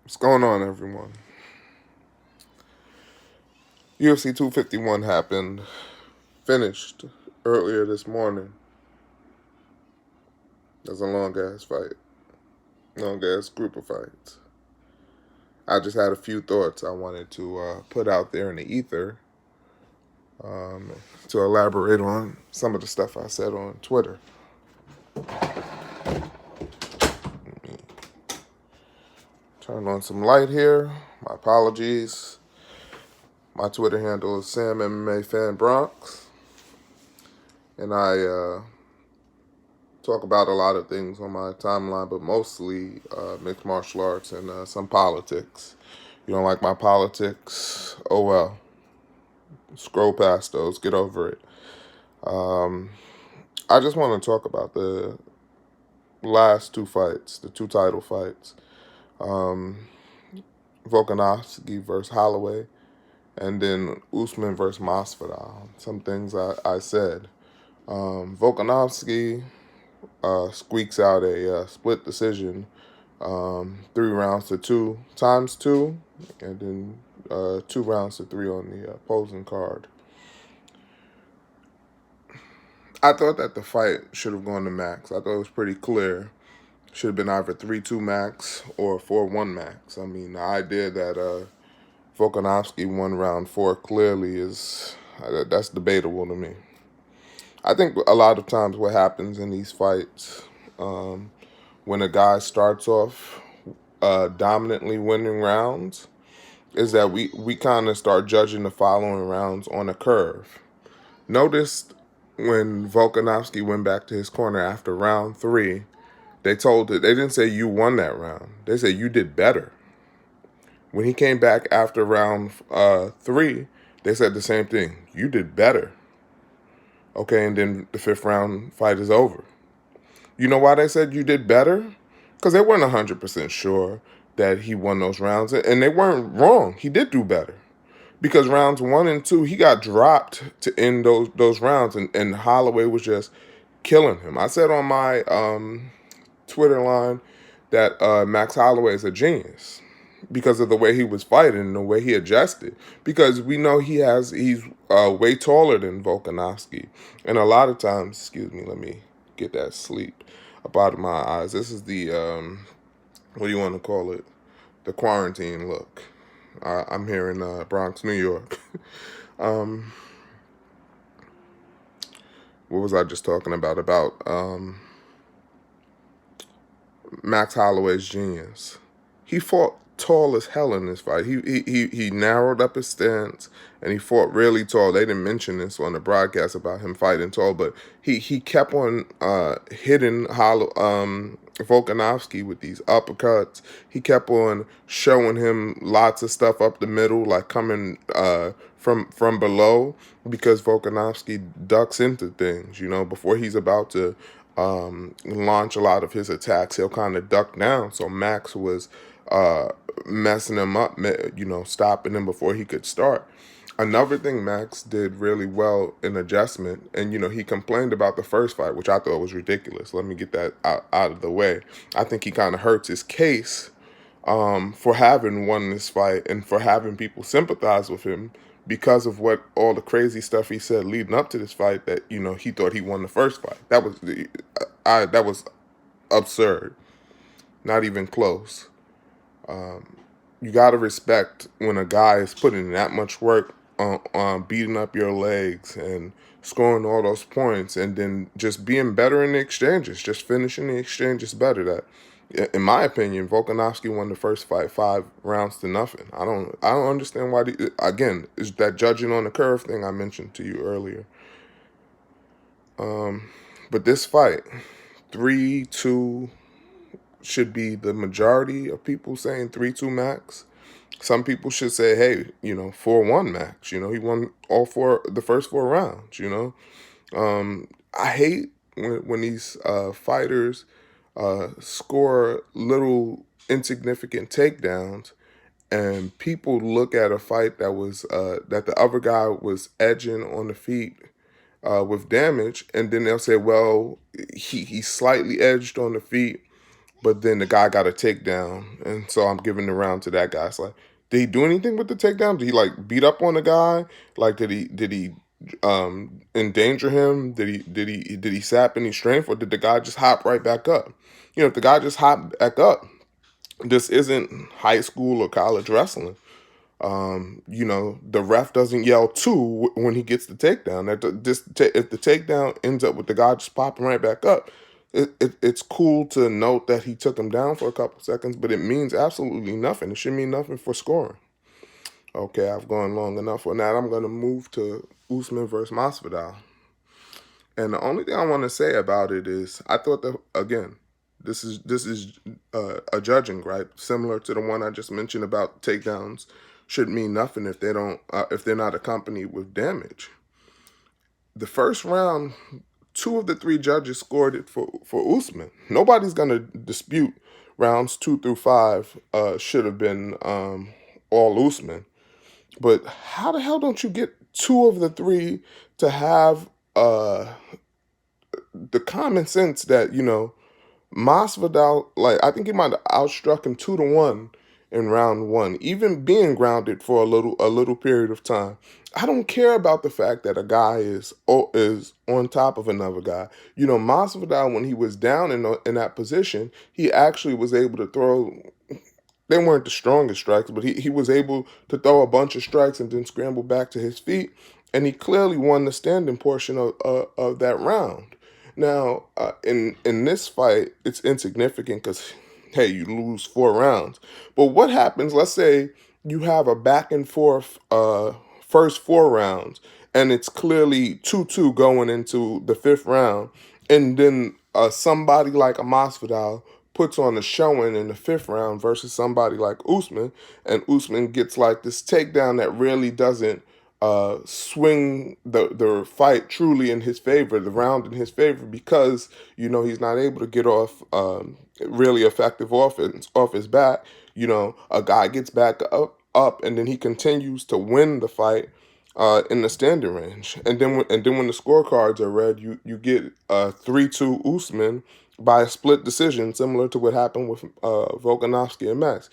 What's going on, everyone? UFC 251 happened, finished earlier this morning. That's a long ass fight, long ass group of fights. I just had a few thoughts I wanted to put out there in the ether um, to elaborate on some of the stuff I said on Twitter. Turn on some light here. My apologies. My Twitter handle is Sam MMA Fan Bronx, and I talk about a lot of things on my timeline, but mostly mixed martial arts and some politics. You don't like my politics? Oh well. Scroll past those. Get over it. Um, I just want to talk about the last two fights, the two title fights. Um, Volkanovski versus Holloway, and then Usman versus Masvidal. Some things I said. Volkanovski squeaks out a split decision, 3 rounds to two times two, and then 2 rounds to three on the opposing card. I thought that the fight should have gone to max. I thought it was pretty clear. Should have been either 3-2 max or 4-1 max. I mean, the idea that Volkanovski won round four clearly is that's debatable to me. I think a lot of times what happens in these fights, when a guy starts off dominantly winning rounds, is that we kind of start judging the following rounds on a curve. Notice when Volkanovski went back to his corner after round three, they didn't say you won that round. They said you did better. When he came back after round three, they said the same thing. You did better. Okay, and then the fifth round fight is over. You know why they said you did better? Because they weren't 100% sure that he won those rounds. And they weren't wrong. He did do better. Because rounds one and two, he got dropped to end those rounds. And Holloway was just killing him. I said on my Twitter line that Max Holloway is a genius because of the way he was fighting and the way he adjusted. Because we know he's way taller than Volkanovski. And a lot of times, excuse me, let me get that sleep up out of my eyes. This is the, what do you want to call it? The quarantine look. I'm here in Bronx, New York. um, what was I just talking about? About Max Holloway's genius. He fought tall as hell in this fight. He narrowed up his stance and he fought really tall. They didn't mention this on the broadcast about him fighting tall, but he kept on hitting Volkanovski with these uppercuts. He kept on showing him lots of stuff up the middle, like coming from below, because Volkanovski ducks into things. You know, before he's about to launch a lot of his attacks, he'll kind of duck down. So Max was messing him up, you know, stopping him before he could start. Another thing Max did really well in adjustment, and you know, he complained about the first fight, which I thought was ridiculous. Let me get that out of the way. I think he kind of hurts his case for having won this fight and for having people sympathize with him because of what all the crazy stuff he said leading up to this fight, that you know he thought he won the first fight. That was absurd, not even close. You got to respect when a guy is putting that much work on beating up your legs and scoring all those points and then just being better in the exchanges, just finishing the exchanges better. That, in my opinion, Volkanovski won the first fight 5 rounds to nothing. I don't understand why. Again, is that judging on the curve thing I mentioned to you earlier. But this fight, 3-2 should be the majority of people saying 3-2 max. Some people should say, hey, you know, 4-1 max. You know, he won the first 4 rounds. You know, I hate when these fighters score little insignificant takedowns, and people look at a fight that the other guy was edging on the feet with damage, and then they'll say, well, he slightly edged on the feet, but then the guy got a takedown, and so I'm giving the round to that guy. It's like, did he do anything with the takedown? Did he like beat up on the guy? Like, did he endanger him? Did he sap any strength, or did the guy just hop right back up? If the guy just hopped back up, this isn't high school or college wrestling. The ref doesn't yell two when he gets the takedown. If the takedown ends up with the guy just popping right back up, it's cool to note that he took him down for a couple seconds, but it means absolutely nothing. It should mean nothing for scoring. Okay, I've gone long enough on that. I'm going to move to Usman versus Masvidal. And the only thing I want to say about it is, I thought that, again, this is a judging gripe similar to the one I just mentioned about takedowns should mean nothing if they're not accompanied with damage. The first round, two of the three judges scored it for Usman. Nobody's gonna dispute rounds 2 through 5 should have been all Usman. But how the hell don't you get two of the three to have the common sense that Masvidal, like, I think he might have outstruck him 2-1 in round one, even being grounded for a little period of time. I don't care about the fact that a guy is on top of another guy. Masvidal, when he was down in that position, he actually was able to throw. They weren't the strongest strikes, but he was able to throw a bunch of strikes and then scramble back to his feet, and he clearly won the standing portion of that round. Now, in this fight, it's insignificant because, hey, you lose 4 rounds. But what happens? Let's say you have a back and forth first 4 rounds, and it's clearly 2-2 going into the fifth round, and then somebody like a Masvidal puts on a showing in the fifth round versus somebody like Usman, and Usman gets like this takedown that really doesn't swing the fight truly in his favor, the round in his favor, because he's not able to get off really effective offense off his back. A guy gets back up, and then he continues to win the fight in the standing range, and then when the scorecards are read, you get 3-2 Usman by a split decision, similar to what happened with Volkanovski and Max.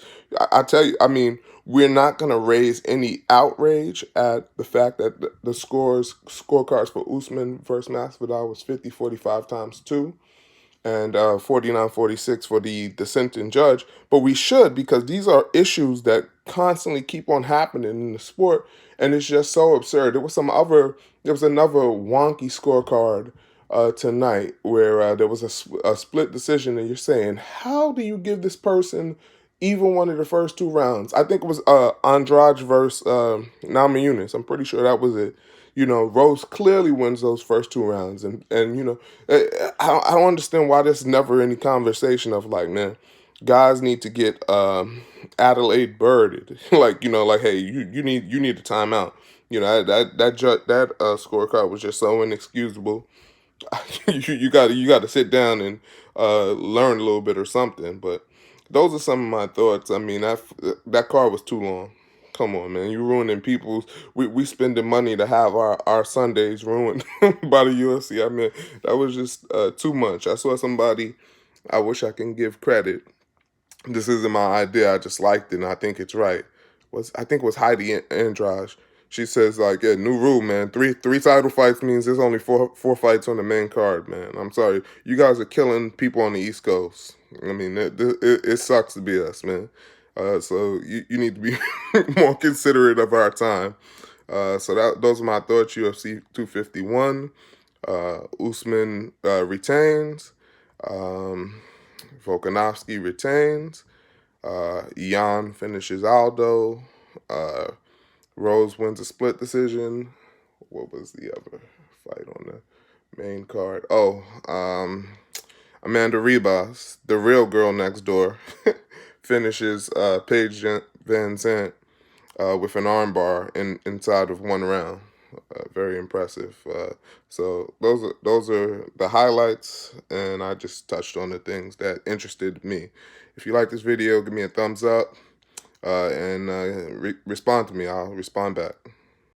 I tell you, I mean, we're not going to raise any outrage at the fact that the scorecards for Usman versus Masvidal was 50-45 times 2 and 49-46 for the dissenting judge. But we should, because these are issues that constantly keep on happening in the sport, and it's just so absurd. There was another wonky scorecard tonight where there was a split decision, and you're saying, how do you give this person even one of the first 2 rounds? I think it was Andrade versus Namajunas. I'm pretty sure that was it. Rose clearly wins those first 2 rounds, and I don't understand why there's never any conversation of like, man, guys need to get Adelaide birded, like hey, you need a timeout. That scorecard was just so inexcusable. you got to sit down and learn a little bit or something. But those are some of my thoughts. I mean, that card was too long. Come on, man. You ruining people's. We spending money to have our Sundays ruined by the UFC. I mean, that was just too much. I saw somebody. I wish I can give credit. This isn't my idea. I just liked it, and I think it's right. I think it was Heidi Andrade. She says like, yeah, new rule, man. Three title fights means there's only four fights on the main card, man. I'm sorry, you guys are killing people on the East Coast. I mean, it sucks to be us, man. So you need to be more considerate of our time. So those are my thoughts. UFC 251. Usman retains. Volkanovski retains. Ian finishes Aldo. Rose wins a split decision. What was the other fight on the main card? Oh, Amanda Ribas, the real girl next door, finishes Paige Van Zant with an armbar inside of 1 round. Very impressive. So those are the highlights, and I just touched on the things that interested me. If you like this video, give me a thumbs up and respond to me. I'll respond back.